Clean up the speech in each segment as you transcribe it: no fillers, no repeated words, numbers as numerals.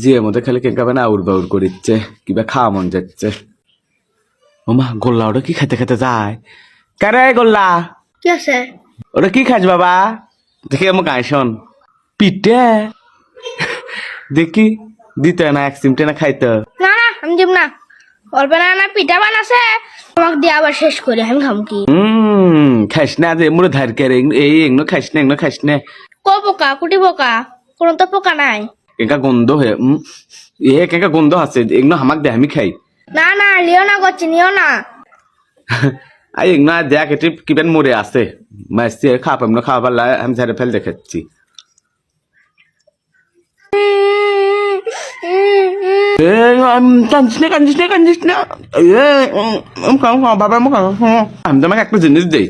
জিয়ের মধ্যে খালি কেঙ্কা বানা আউর বাউর করিচ্ছে কিবা খাওয়া মন যাচ্ছে। ওমা গোল্লা ওটা কি খেতে খেতে যায় কারে গোল্লা কি আছে? ওটা কি খাস বাবা দেখি আমাকে আইসন পিঠে দেখি দিতে না এক চিমটে না খাইতে। না না আমি দিব না, অল্প না পিঠা বানাছে তোমাকে দিয়ে আবার শেষ করে আমি খাম কি? খাইস না যে মোরে ধার করে এই এগুলো খাইস না এগুলো খাইস না। ক পোকা কুটি পোকা? কোনো তো পোকা নাই। কেঙ্কা গন্ধ হয়ে কেঙ্কা গন্ধ আছে এগুলো হামাক দে আমি খাই। না না লিও না করছি, নিও না। আই এগুলো দেখ এটি কিবেন মরে আছে মাসি খাওয়া এমন খাওয়া পারলা আমি ঝাড়ে ফেল দেখাচ্ছি। আমি তোমাকে একটা জিনিস দেই,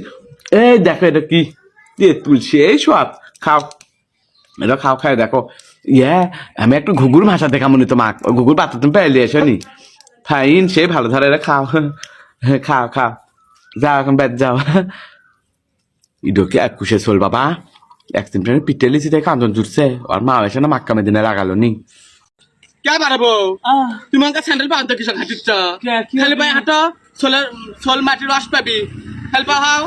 এই দেখো এটা কি দিয়ে তুলছি এই সব খাও, এটা খাও খাই দেখো। আমি একটু ঘুঘুর ভাষা দেখা মনে তোমাক ঘুঘুর পাতা তুমি পেলে এসো নি ফাইন সে ভালো ধরে এটা খাও খাও খাও যাও এখন বেদ যাও। ইডোকে এক কুশে চল বাবা একদিন পিঠে লিছি তাই কান্দন জুড়ছে আর মা এসে না মাক্কা মেদিনে লাগালো নি। क्या बारे बो তুমি আমাকে স্যান্ডেল পাও তো কিসব হাঁটিচ্ছ খালি পায়ে হাঁটো সোল মাটির রস পাবি হেল্প হাও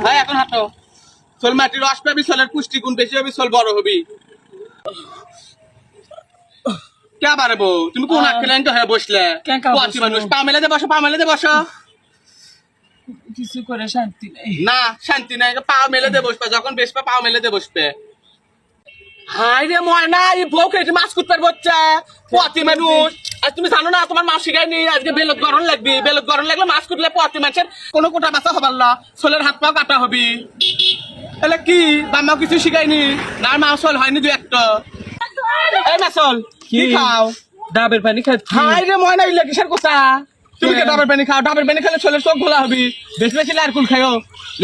ভাই এখন হাঁটো সোল মাটির রস পাবি সোলের পুষ্টি গুণ বেশি হবে সোল বড় হবি। क्या बारे बो তুমি কোন আক্কেলাইন তো হয়ে বসলে কোয়াতি মানুষ পা মেলে দে বসো পা মেলে দে বসো। কিছু করে শান্তি নেই না শান্তি নাই পা মেলে দে বসবে যখন বেসবে পা মেলে দে বসবে। হাই রে ময়না এই বউ খেতে মাছ কুটতে বচ্চা পোয়াতি মানুষ আর তুমি জানো না তোমার মা শিখায়নি আজকে বেলত গরম লাগবে বেলত গরম লাগলে মাছ কুটলে পোয়াতি মাছের কোনো কোটা বাসা হবার না সোলের হাত পা কাটা হবি এলে কি বাম্মা কিছু শিখায়নি না মা সোল হয়নি দু একটা এই মাসল কি খাও ডাবের পানি খাচ্ছি হাই রে ময়না ইলে কিসের কথা তুমি কে ডাবের পানি খাও ডাবের পানি খেলে সোলের চোখ ঘোলা হবি বেশি বেশি লারকুল খাও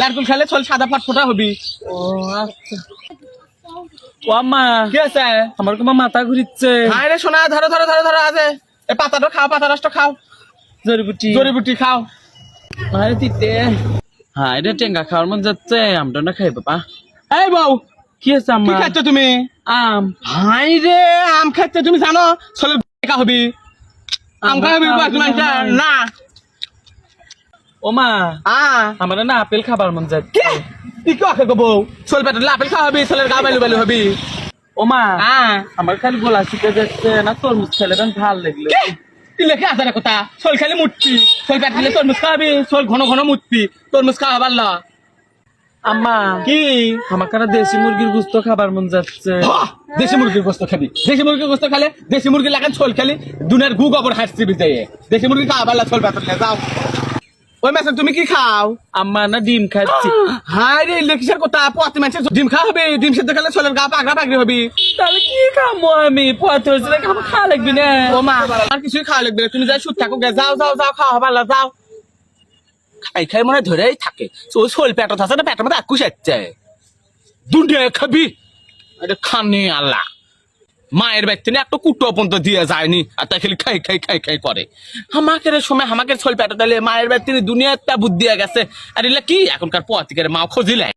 লারকুল খেলে সোল সাদা ফটফটা হবি। ও আচ্ছা ও আম্মা কি আছে আমার কোমা মাথা ঘুরিচ্ছে হাই রে সোনা ধরো ধরো ধরো ধরো আছে এ পাতাটা খাও পাতা রসটা খাও জড়িবুটি জড়িবুটি খাও। আরে তিতে হ্যাঁ এটা টেঙ্গা খাওয়ার মন যাচ্ছে আমটা না খাই বাবা। এই বউ কি আছে কি আম্মা খাচ্ছ তুমি? আম হাই রে আম খাচ্ছ তুমি জানো সোলের দেখা হবি আম খাবি না ও মা আ আমার না আপেল খাবার মন যাচ্ছে কি কি আখে গো বউ সোল পেটে আপেল খাওয়াবি সোলের গা বেলু বেলু হবি। ও মা আ আমার খালি গলা শুকে যাচ্ছে না তরমুজ খেলে বেন ভাল লাগলো কি লেখে আছে কথা সোল খালি মুটপি সোল পেট দিলে তরমুজ খাওয়াবি সোল ঘন ঘন মুটপি তরমুজ খাওয়া পারলা। আম্মা কি আমার কাছে দেশি মুরগির গুস্ত খাবার মন যাচ্ছে দেশি মুরগির গোস্ত খাবি দেশি মুরগির গোস্ত খালে দেশি মুরগি লাগান ছোল খালি দুনের গু গোবর হাসছি বিজয়ে দেশি মুরগি খাওয়া পারলা ছোল পেটে যাও। ওই মাসে তুমি কি খাও? আম্মা না ডিম খাচ্ছি হাই রে ইলেকট্রিকের কথা পোয়াতি মানুষের ডিম খাওয়া হবে ডিম সেদ্ধ খেলে ছোলের গা পাগড়া পাগড়ি হবি। তাহলে কি খামো আমি পথে হয়েছে নাকি আমার খাওয়া লাগবি না ও মা আর কিছুই খাওয়া লাগবে না তুমি যাই সুদ থাকো গে যাও যাও যাও খাওয়া পারলা যাও খাই খাই মনে হয় ধরেই থাকে ওই শোল পেটত আছে না পেটের মধ্যে একুশ যাচ্ছে দুনিয়া খাবি এটা খানি আল্লাহ মায়ের ব্যক্তি একটা কুটো পর্যন্ত দিয়ে যায়নি আর তাই খালি খাই খাই খাই খাই করে আমাকে সময় আমাকে শোল পেটে দিলে মায়ের ব্যক্তি দুনিয়াটা বুদ্ধি গেছে আর এগুলা কি এখনকার পোয়াতিকের মা খোঁজিলে